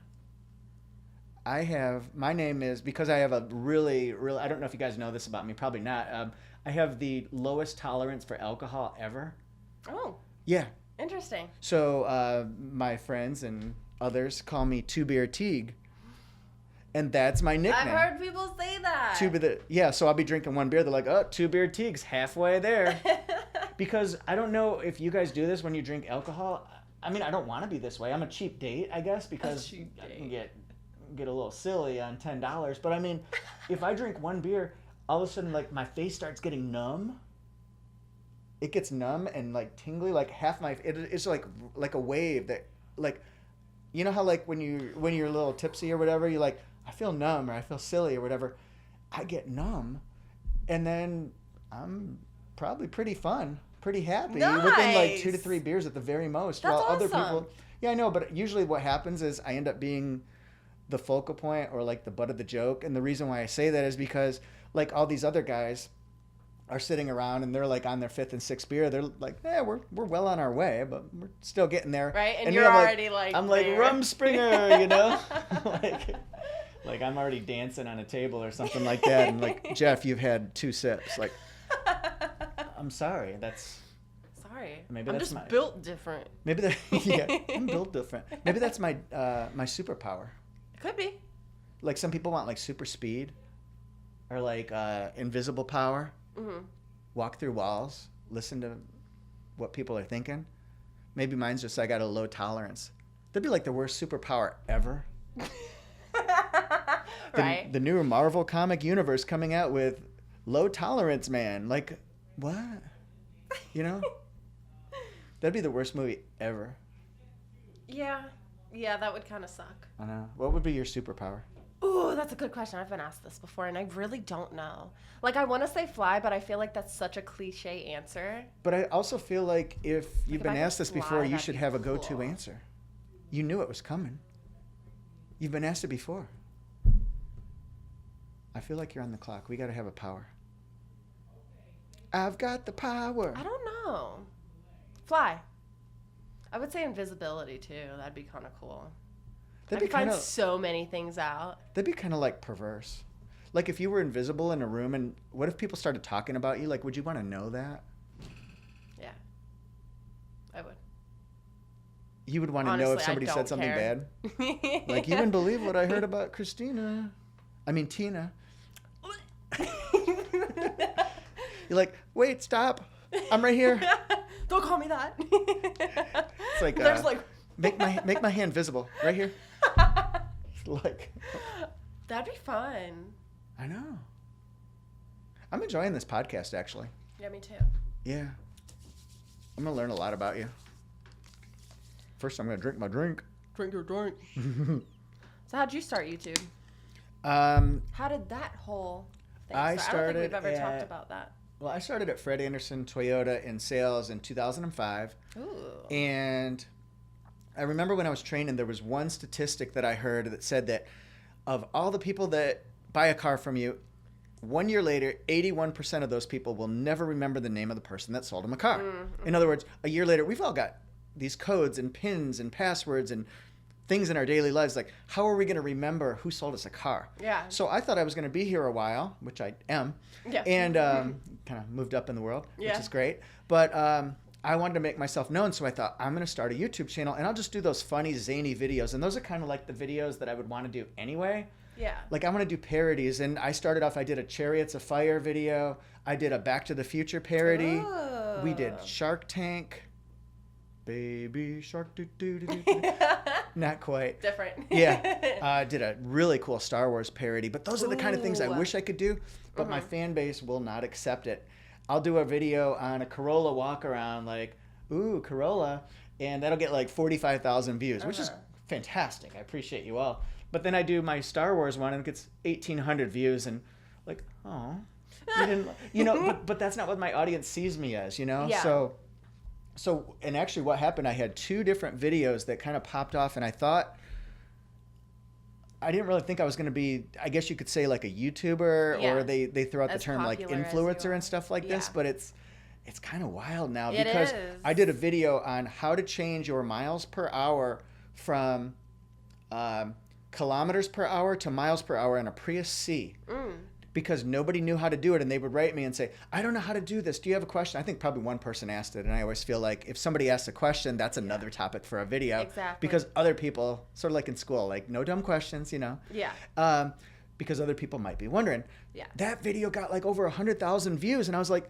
My name is, because I have a really, I don't know if you guys know this about me, probably not. I have the lowest tolerance for alcohol ever. Oh. Yeah. Interesting. So my friends and others call me Two Beer Teague. And that's my nickname. I've heard people say that. Yeah, so I'll be drinking one beer. They're like, oh, 2 Beer Teague's halfway there. Because I don't know if you guys do this when you drink alcohol. I mean, I don't want to be this way. I'm a cheap date, I guess, because I can get a little silly on $10. But I mean, if I drink one beer, all of a sudden, like, my face starts getting numb. It gets numb and, like, tingly. Like, it's like a wave that, like, you know how, like, when you're a little tipsy or whatever, you're like, I feel numb or I feel silly or whatever. I get numb, and then I'm probably pretty fun. Pretty happy within like 2 to 3 beers at the very most. That's while awesome. Other people, yeah, I know, but usually what happens is I end up being the focal point or like the butt of the joke. And the reason why I say that is because like all these other guys are sitting around and they're like on their 5th and 6th beer. They're like, yeah, we're well on our way, but we're still getting there. Right, and you're already like I'm like Rumspringer, you know, like I'm already dancing on a table or something like that. And like, Jeff, you've had 2 sips, like. I'm sorry. Sorry. Maybe I'm that's just built different. Maybe I'm built different. Maybe that's my my superpower. It could be. Like some people want like super speed, or like invisible power. Mm-hmm. Walk through walls. Listen to what people are thinking. Maybe mine's just I got a low tolerance. That'd be like the worst superpower ever. Right. The new Marvel comic universe coming out with low tolerance man. Like. What? You know? That'd be the worst movie ever. Yeah, that would kind of suck. I know. What would be your superpower? Ooh, that's a good question. I've been asked this before, and I really don't know. Like, I want to say fly, but I feel like that's such a cliche answer. But I also feel like if you've been I asked could this before, fly, you that'd should be have a go-to cool. answer. You knew it was coming. You've been asked it before. I feel like you're on the clock. We got to have a power. I've got the power. I don't know. Fly. I would say invisibility, too. That'd be kind of cool. I could find so many things out. That'd be kind of like perverse. Like if you were invisible in a room and what if people started talking about you? Like, would you want to know that? Yeah. I would. You would want to know if somebody said something bad? Like, you wouldn't believe what I heard about Christina. I mean, Tina. You're like, wait, stop. I'm right here. Don't call me that. It's like, there's like make my hand visible right here. Like, that'd be fun. I know. I'm enjoying this podcast, actually. Yeah, me too. Yeah. I'm going to learn a lot about you. First, I'm going to drink my drink. Drink your drink. So how'd you start YouTube? How did that whole thing I start? I don't think we've ever started talked at- about that. Well, I started at Fred Anderson Toyota in sales in 2005. Ooh. And I remember when I was training, there was one statistic that I heard that said that of all the people that buy a car from you, 1 year later, 81% of those people will never remember the name of the person that sold them a car. Mm-hmm. In other words, a year later, we've all got these codes and pins and passwords and things in our daily lives. Like, how are we going to remember who sold us a car? Yeah. So I thought I was going to be here a while, which I am. Yeah. And kind of moved up in the world, Yeah. which is great. But I wanted to make myself known, so I thought, I'm going to start a YouTube channel, and I'll just do those funny, zany videos. And those are kind of like the videos that I would want to do anyway. Yeah. Like, I want to do parodies. And I started off, I did a Chariots of Fire video. I did a Back to the Future parody. Oh. We did Shark Tank. Baby Shark, do do do do. Not quite. Different. Yeah. Did a really cool Star Wars parody. But those are the kind of things I Ooh. wish I could do, but my fan base will not accept it. I'll do a video on a Corolla walk around, like, ooh, Corolla, and that'll get like 45,000 views, which is fantastic. I appreciate you all. But then I do my Star Wars one and it gets 1,800 views, and like, oh, you didn't, you know, but that's not what my audience sees me as, you know? Yeah. So, and actually what happened, I had 2 different videos that kind of popped off, and I thought, I didn't really think I was going to be, I guess you could say, like a YouTuber, Yeah. or they throw out the As term like popular as influencer you are. and stuff like this, Yeah. but it's kind of wild now It because is. I did a video on how to change your miles per hour from kilometers per hour to miles per hour in a Prius C. Because nobody knew how to do it, and they would write me and say, I don't know how to do this. Do you have a question? I think probably one person asked it, and I always feel like if somebody asks a question, that's another topic for a video. Exactly. Because other people, sort of like in school, like no dumb questions, you know? Yeah. Because other people might be wondering. Yeah. That video got like over 100,000 views, and I was like,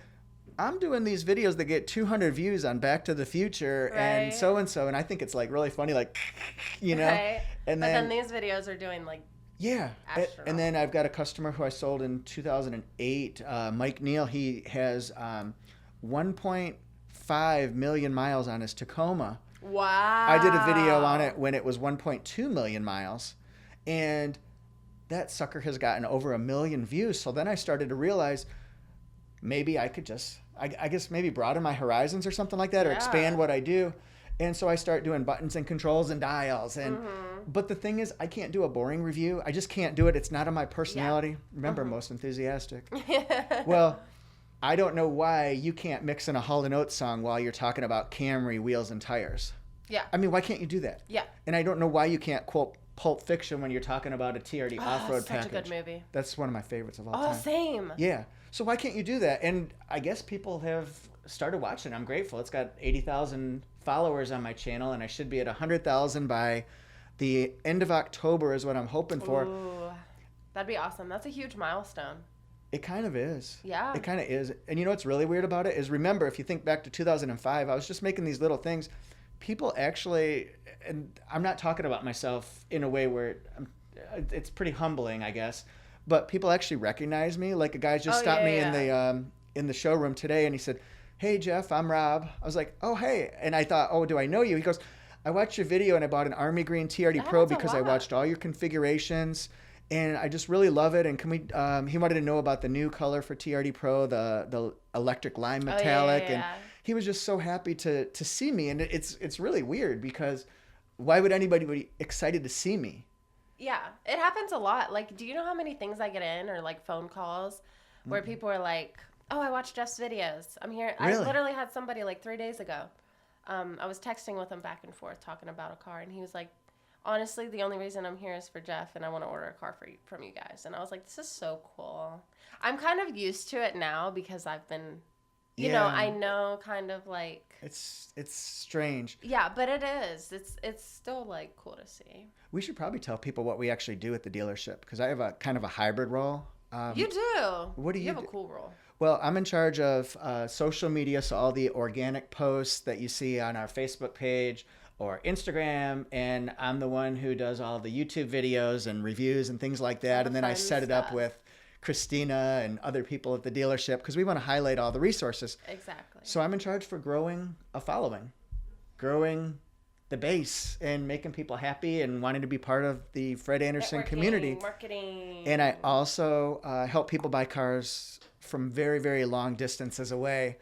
I'm doing these videos that get 200 views on Back to the Future and Right. so, and I think it's like really funny, like, you know? Right. And But then then these videos are doing like yeah. And then I've got a customer who I sold in 2008, Mike Neal. He has 1.5 million miles on his Tacoma. wow. I did a video on it when it was 1.2 million miles. And that sucker has gotten over 1 million views. So then I started to realize maybe I could just, I guess maybe broaden my horizons or something like that, or Yeah. expand what I do. And so I start doing buttons and controls and dials. And but the thing is, I can't do a boring review. I just can't do it. It's not in my personality. Remember, most enthusiastic. Well, I don't know why you can't mix in a Hall & Oates song while you're talking about Camry wheels and tires. Yeah. I mean, why can't you do that? Yeah. And I don't know why you can't quote Pulp Fiction when you're talking about a TRD off-road such package. a good movie. That's one of my favorites of all Oh, time. same. Yeah. So why can't you do that? And I guess people have started watching. I'm grateful. It's got 80,000 followers on my channel, and I should be at 100,000 by the end of October is what I'm hoping for. Ooh, that'd be awesome. That's a huge milestone. It kind of is. Yeah. It kind of is. And you know what's really weird about it is, remember, if you think back to 2005, I was just making these little things. People actually, and I'm not talking about myself in a way where it's pretty humbling, I guess, but people actually recognize me. Like a guy just stopped me in the showroom today, and he said, "Hey Jeff, I'm Rob." I was like, "Oh hey," and I thought, "Oh, do I know you?" He goes, "I watched your video and I bought an Army Green TRD Pro That's a because I lot. watched all your configurations, and I just really love it. And can we?" He wanted to know about the new color for TRD Pro, the electric lime metallic, and he was just so happy to see me. And it's really weird because why would anybody be excited to see me? Yeah, it happens a lot. Like, do you know how many things I get in, or like phone calls where people are like, "Oh, I watched Jeff's videos. I'm here." Really? I literally had somebody like 3 days ago. I was texting with him back and forth talking about a car, and he was like, "Honestly, the only reason I'm here is for Jeff, and I want to order a car from you guys." And I was like, "This is so cool." I'm kind of used to it now because I've been, you know, I know kind of like. It's strange. Yeah, but it is. It's still like cool to see. We should probably tell people what we actually do at the dealership, because I have a kind of a hybrid role. You do. What do you have a do? cool role. Well, I'm in charge of social media, so all the organic posts that you see on our Facebook page or Instagram, and I'm the one who does all the YouTube videos and reviews and things like that, and then I fun set it up stuff. with Christina and other people at the dealership because we want to highlight all the resources. Exactly. So I'm in charge for growing a following, growing the base and making people happy and wanting to be part of the Fred Anderson community. Marketing. And I also help people buy cars from very, very long distances away.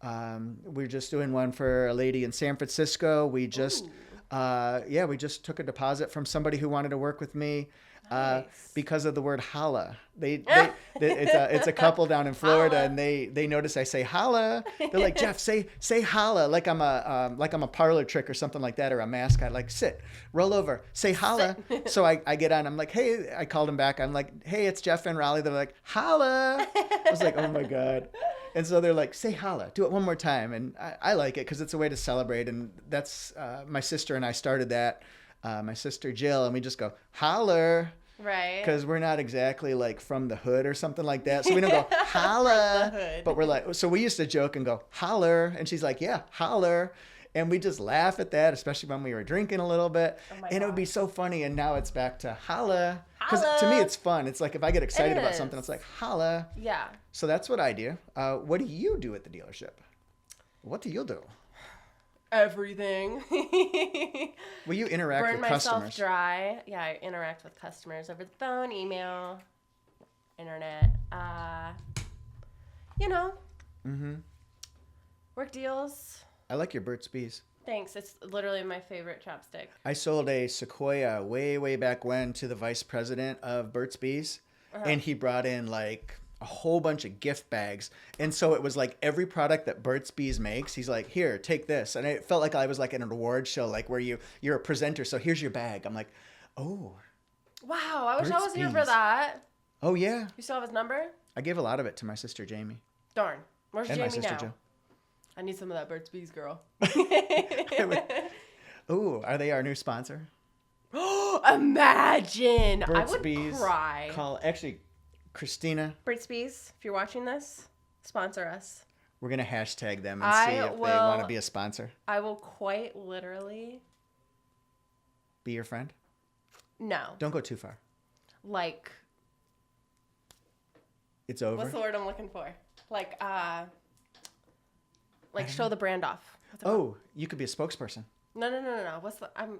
Yeah. We're just doing one for a lady in San Francisco. We just took a deposit from somebody who wanted to work with me. Nice. Because of the word holla. It's a couple down in Florida, and they notice I say holla. They're like, Jeff, say holla, like I'm a parlor trick or something like that, or a mascot. Like, sit, roll over, say holla. So I get on. I'm like, hey, I called them back. I'm like, hey, it's Jeff and Raleigh. They're like, holla. I was like, oh my god. And so they're like, say holla, do it one more time. And I like it because it's a way to celebrate. And that's my sister and I started that. My sister Jill, and we just go holler, right? Because we're not exactly like from the hood or something like that, so we don't go holla. But we're like, so we used to joke and go holler, and she's like, yeah, holler, and we just laugh at that, especially when we were drinking a little bit, and it would be so funny. And now it's back to holla, because to me it's fun. It's like if I get excited about something, it's like holla. Yeah. So that's what I do. What do you do at the dealership? What do you do? Everything. Well, you interact with customers. Burn myself dry. Yeah, I interact with customers over the phone, email, internet. Work deals. I like your Burt's Bees. Thanks. It's literally my favorite chapstick. I sold a Sequoia way, way back when to the vice president of Burt's Bees, and he brought in like a whole bunch of gift bags. And so it was like every product that Burt's Bees makes, he's like, here, take this. And it felt like I was like at an award show, like where you're a presenter. So here's your bag. I'm like, oh. Wow. I wish I was here for that. Oh, yeah. You still have his number? I gave a lot of it to my sister, Jamie. Darn. Where's and Jamie my sister, now? Joe. I need some of that Burt's Bees, girl. Ooh, are they our new sponsor? Imagine. Burt's I would Bees cry. Actually, Christina. Burt's Bees, if you're watching this, sponsor us. We're going to hashtag them and see if they want to be a sponsor. I will quite literally... Be your friend? No. Don't go too far. Like... It's over? What's the word I'm looking for? Like show the brand off. You could be a spokesperson. No. What's the... I'm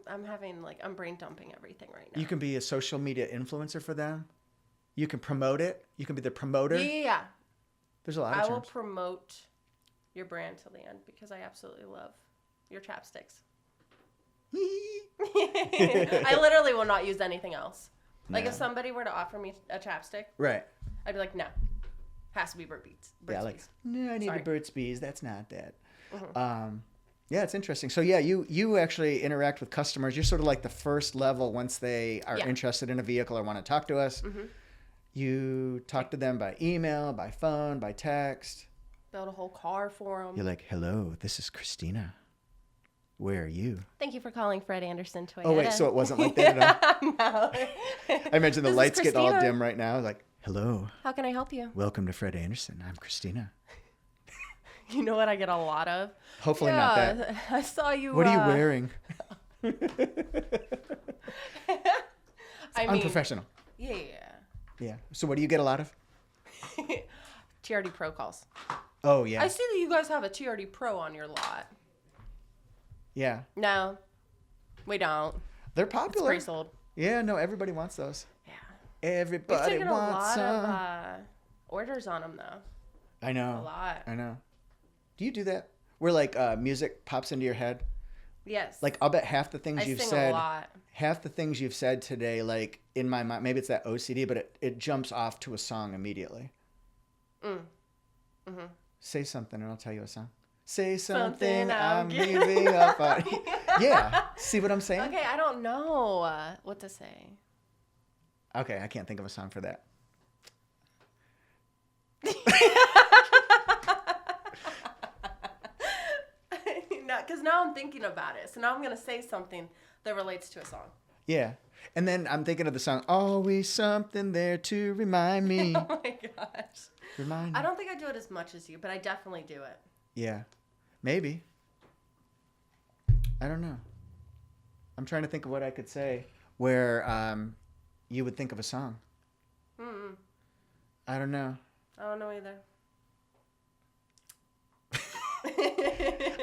brain dumping everything right now. You can be a social media influencer for them. You can promote it. You can be the promoter. Yeah. There's a lot of terms. I will promote your brand till the end because I absolutely love your chapsticks. I literally will not use anything else. Like if somebody were to offer me a chapstick, right? I'd be like, no, has to be Burt's Bees. No, I need a Burt's Bees. That's not that. Mm-hmm. Yeah, it's interesting. So yeah, you actually interact with customers. You're sort of like the first level once they are interested in a vehicle or want to talk to us. Mm-hmm. You talk to them by email, by phone, by text. Build a whole car for them. You're like, hello, this is Christina. Where are you? Thank you for calling Fred Anderson Toyota. Oh, wait, so it wasn't like that at all? No. I imagine the lights getting all dim right now. Like, hello. How can I help you? Welcome to Fred Anderson. I'm Christina. You know what I get a lot of? Hopefully not that. I saw you. What are you wearing? Unprofessional. Yeah. Yeah. So what do you get a lot of? TRD Pro calls. Oh, yeah. I see that you guys have a TRD Pro on your lot. Yeah. No, we don't. They're popular. It's pre-sold. Yeah, no, everybody wants those. Yeah. Everybody wants some. We've taken a lot of orders on them, though. I know. A lot. I know. Do you do that? Where, like, music pops into your head? Yes. Like, I'll bet half the things you've said. A lot. Half the things you've said today, like, in my mind, maybe it's that OCD, but it jumps off to a song immediately. Mm-hmm. Say something and I'll tell you a song. Say something, I'm giving up on you. Yeah. See what I'm saying? Okay, I don't know what to say. Okay, I can't think of a song for that. No, because now I'm thinking about it. So now I'm going to say something that relates to a song. Yeah. And then I'm thinking of the song, Always Something There to Remind Me. Oh my gosh. Remind me. I don't think I do it as much as you, but I definitely do it. Yeah. Maybe. I don't know. I'm trying to think of what I could say where you would think of a song. I don't know. I don't know either.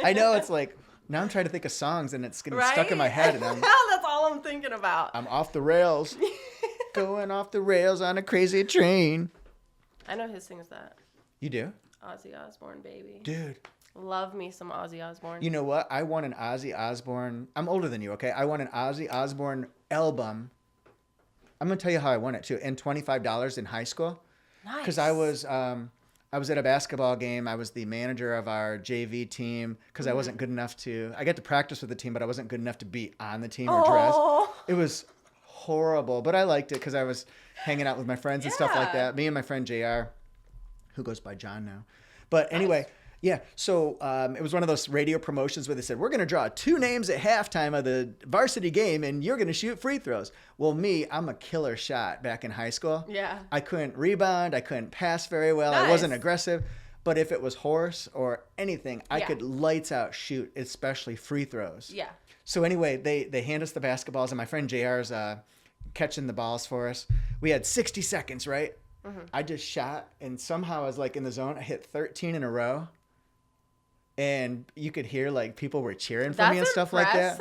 I know it's like, Now I'm trying to think of songs, and it's getting Right? stuck in my head, and That's all I'm thinking about. I'm off the rails. Going off the rails on a crazy train. I know who sings that. You do? Ozzy Osbourne, baby. Dude. Love me some Ozzy Osbourne. You know what? I won an Ozzy Osbourne. I'm older than you, okay? I won an Ozzy Osbourne album. I'm going to tell you how I won it, too. And $25 in high school. Nice. Because I was at a basketball game. I was the manager of our JV team because I wasn't good enough to. I got to practice with the team, but I wasn't good enough to be on the team or dress. It was horrible, but I liked it because I was hanging out with my friends and stuff like that. Me and my friend JR, who goes by John now. But anyway, yeah. So it was one of those radio promotions where they said, we're going to draw 2 names at halftime of the varsity game, and you're going to shoot free throws. Well, I'm a killer shot back in high school. Yeah. I couldn't rebound. I couldn't pass very well. Nice. I wasn't aggressive. But if it was horse or anything, I could lights out shoot, especially free throws. Yeah. So anyway, they hand us the basketballs, and my friend JR's catching the balls for us. We had 60 seconds, right? Mm-hmm. I just shot, and somehow I was like in the zone. I hit 13 in a row. And you could hear like people were cheering for me and stuff like that.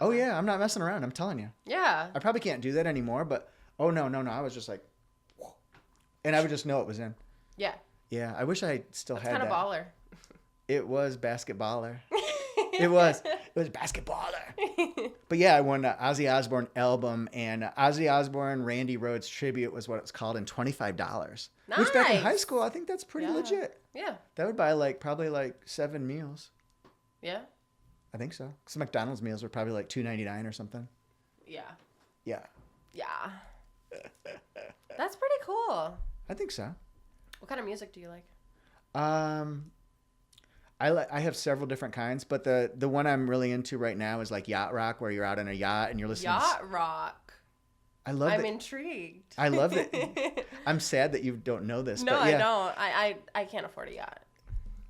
Oh yeah, I'm not messing around. I'm telling you. Yeah. I probably can't do that anymore, but no. I was just like, whoa. And I would just know it was in. Yeah. Yeah, I wish I still had that. Kind of baller. It was basketballer. It was basketballer. But yeah, I won the Ozzy Osbourne album, and Ozzy Osbourne Randy Rhoads tribute was what it's called, and $25. Nice. Which back in high school, I think that's pretty legit. Yeah. That would buy probably 7 meals. Yeah. I think so. Because McDonald's meals were probably like $2.99 or something. Yeah. Yeah. Yeah. That's pretty cool. I think so. What kind of music do you like? I have several different kinds, but the one I'm really into right now is like yacht rock, where you're out on a yacht and you're listening. Yacht rock. I love it. I'm intrigued. I love it. I'm sad that you don't know this. No, but yeah. I don't. I can't afford a yacht.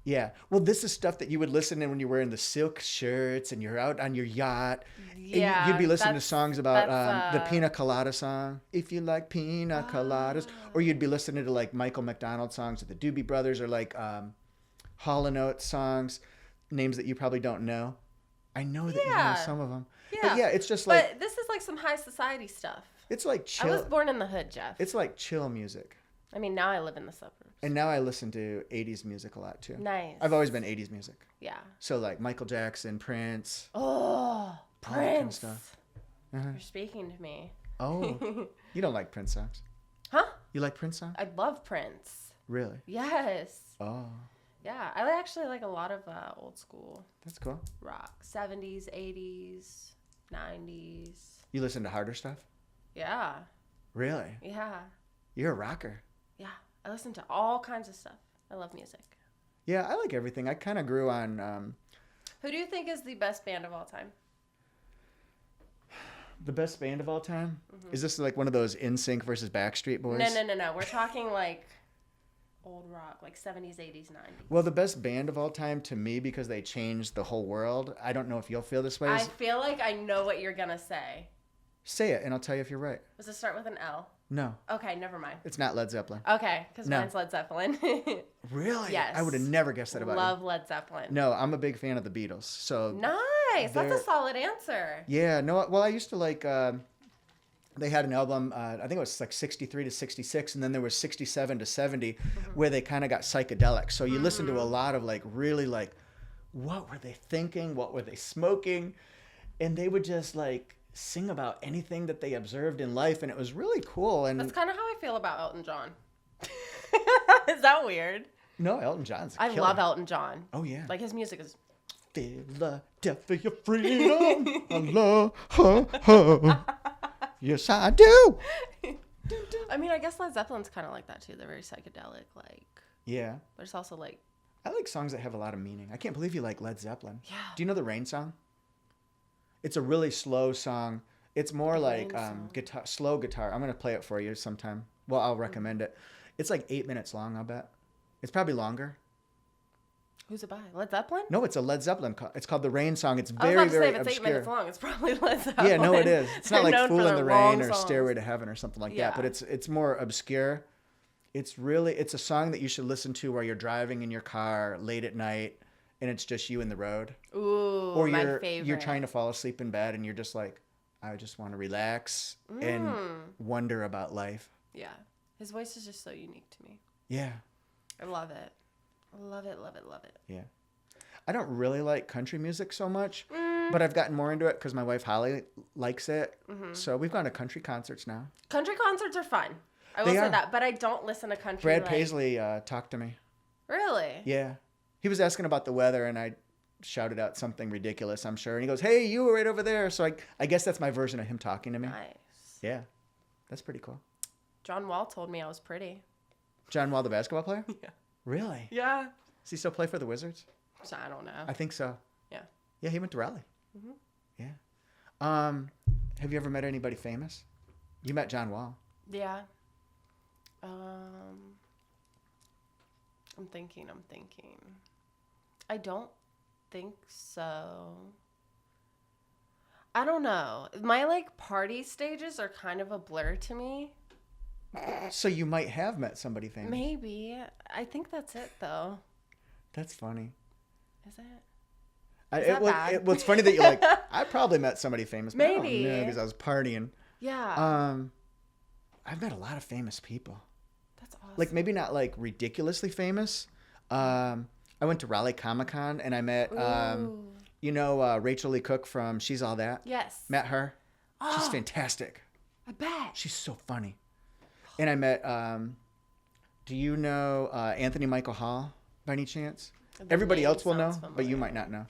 Yeah. Well, this is stuff that you would listen to when you're wearing the silk shirts and you're out on your yacht. Yeah. And you'd be listening to songs about the Pina Colada song, if you like Pina Coladas. Or you'd be listening to like Michael McDonald songs of the Doobie Brothers, or like Holla songs, names that you probably don't know. I know that you know some of them. Yeah. But yeah, it's just like. But this is like some high society stuff. It's like chill. I was born in the hood, Jeff. It's like chill music. I mean, now I live in the suburbs. And now I listen to 80s music a lot too. Nice. I've always been 80s music. Yeah. So like Michael Jackson, Prince. Oh, Prince. All that kind of stuff. You're speaking to me. Oh, you don't like Prince songs? Huh? You like Prince songs? I love Prince. Really? Yes. Oh. Yeah, I actually like a lot of old school. That's cool. Rock. 70s, 80s, 90s. You listen to harder stuff? Yeah. Really? Yeah. You're a rocker. Yeah. I listen to all kinds of stuff. I love music. Yeah, I like everything. I kind of grew on... Who do you think is the best band of all time? The best band of all time? Mm-hmm. Is this like one of those NSYNC versus Backstreet Boys? No. We're talking like old rock, like 70s, 80s, 90s. Well, the best band of all time to me, because they changed the whole world. I don't know if you'll feel this way. I feel like I know what you're going to say. Say it, and I'll tell you if you're right. Does it start with an L? No. Okay, never mind. It's not Led Zeppelin. Okay, because mine's Led Zeppelin. Really? Yes. I would have never guessed that about you. Love Led Zeppelin. No, I'm a big fan of the Beatles. So nice. That's a solid answer. Yeah. No. Well, I used to like. They had an album. I think it was like 63 to 66, and then there was 67 to 70, where they kind of got psychedelic. So you listen to a lot of like really like, what were they thinking? What were they smoking? And they would just like sing about anything that they observed in life, and it was really cool. And that's kind of how I feel about Elton John. Is that weird? No, Elton John's a I killer. love Elton John. Oh yeah. Like his music is Philadelphia freedom. I love her. Yes, I do. I mean, I guess Led Zeppelin's kind of like that too. They're very psychedelic, like. Yeah. But it's also like. I like songs that have a lot of meaning. I can't believe you like Led Zeppelin. Yeah. Do you know the Rain song? It's a really slow song. It's more like guitar, slow guitar. I'm gonna play it for you sometime. Well, I'll recommend it. It's like 8 minutes long. I'll bet. It's probably longer. Who's it by? Led Zeppelin? No, it's a Led Zeppelin. It's called the Rain song. It's very, I was about to very say, if it's obscure. 8 minutes long, it's probably Led Zeppelin. Yeah, no, it is. It's not like known Fool for in their the long Rain or songs. Stairway to Heaven or something like that. But it's more obscure. It's a song that you should listen to while you're driving in your car late at night, and it's just you and the road. Ooh, Or my favorite. you're trying to fall asleep in bed and you're just like, I just want to relax and wonder about life. Yeah. His voice is just so unique to me. Yeah. I love it. Love it, love it, love it. Yeah. I don't really like country music so much, but I've gotten more into it because my wife Holly likes it. So we've gone to country concerts now. Country concerts are fun. I will They say are. that, but I don't listen to country. Brad Paisley talked to me. Really? Yeah. He was asking about the weather, and I shouted out something ridiculous, I'm sure. And he goes, hey, you were right over there. So I guess that's my version of him talking to me. Nice. Yeah. That's pretty cool. John Wall told me I was pretty. John Wall, the basketball player? Yeah. Really? Yeah. Does he still play for the Wizards? So I don't know. I think so. Yeah. Yeah, he went to Raleigh. Yeah. Have you ever met anybody famous? You met John Wall. Yeah. I'm thinking. I don't think so. I don't know. My like party stages are kind of a blur to me. So you might have met somebody famous. Maybe. I think that's it though. That's funny. Is it? Bad? It's funny that you're like, I probably met somebody famous. But Maybe. I don't know because I was partying. Yeah. I've met a lot of famous people. That's awesome. Like maybe not like ridiculously famous. I went to Raleigh Comic-Con and I met, Rachel Lee Cook from She's All That. Yes. Met her. She's fantastic. I bet. She's so funny. And I met, do you know Anthony Michael Hall by any chance? Everybody else will know, but you might not know.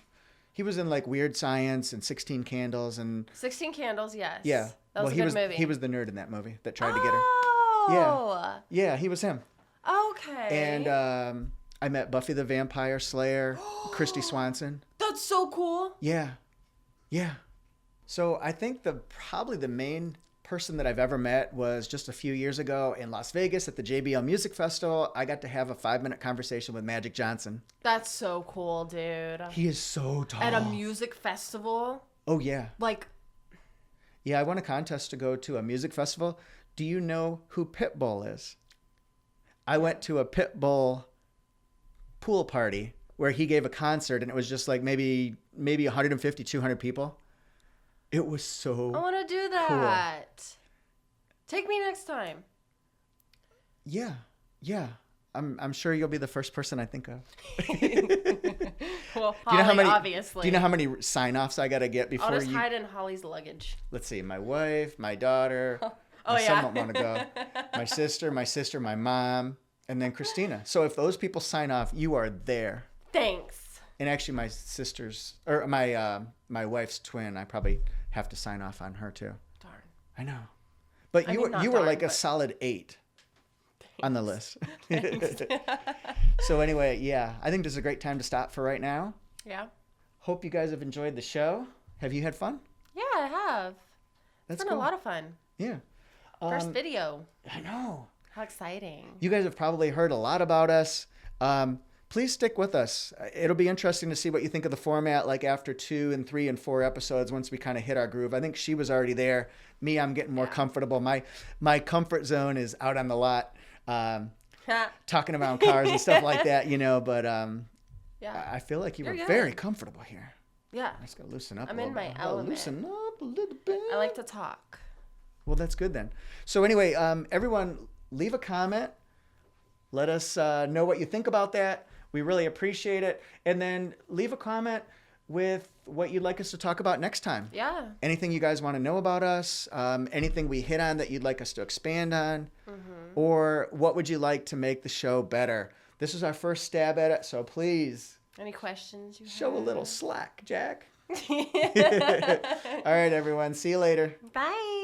He was in like Weird Science and 16 Candles and 16 Candles, yes. yeah. That was a good movie. He was the nerd in that movie that tried to get her. Oh. Yeah, he was him. Okay. And I met Buffy the Vampire Slayer, Christy Swanson. That's so cool. Yeah. Yeah. So I think probably the main person that I've ever met was just a few years ago in Las Vegas at the JBL Music Festival. I got to have a 5-minute conversation with Magic Johnson. That's so cool, dude. He is so tall. At a music festival? Oh, yeah. Like... Yeah, I won a contest to go to a music festival. Do you know who Pitbull is? I went to a Pitbull pool party where he gave a concert, and it was just like maybe 150, 200 people. It was so I want to do that. Cool. Take me next time. Yeah. I'm sure you'll be the first person I think of. Well, Holly, obviously. Do you know how many sign-offs I got to get before you? I'll just hide in Holly's luggage. Let's see. My wife, my daughter. My son won't want to go. My sister, my mom, and then Christina. So if those people sign off, you are there. Thanks. And actually, my sister's or my wife's twin, I probably have to sign off on her too. Darn. I know. But you were like a solid 8 on the list. So anyway, yeah, I think this is a great time to stop for right now. Yeah. Hope you guys have enjoyed the show. Have you had fun? Yeah, I have. That's it's been cool. a lot of fun. Yeah. First video. I know. How exciting. You guys have probably heard a lot about us. Please stick with us. It'll be interesting to see what you think of the format, like after 2 and 3 and 4 episodes, once we kind of hit our groove. I think she was already there. Me, I'm getting more comfortable. My comfort zone is out on the lot, talking about cars and stuff like that, but I feel like you were very comfortable here. Yeah. I just got to loosen up I'm a little in my bit. element. Loosen up a little bit. I like to talk. Well, that's good then. So anyway, everyone, leave a comment. Let us know what you think about that. We really appreciate it. And then leave a comment with what you'd like us to talk about next time. Yeah. Anything you guys want to know about us, anything we hit on that you'd like us to expand on, or what would you like to make the show better? This is our first stab at it, so please. Any questions you have? Show a little slack, Jack. All right, everyone. See you later. Bye.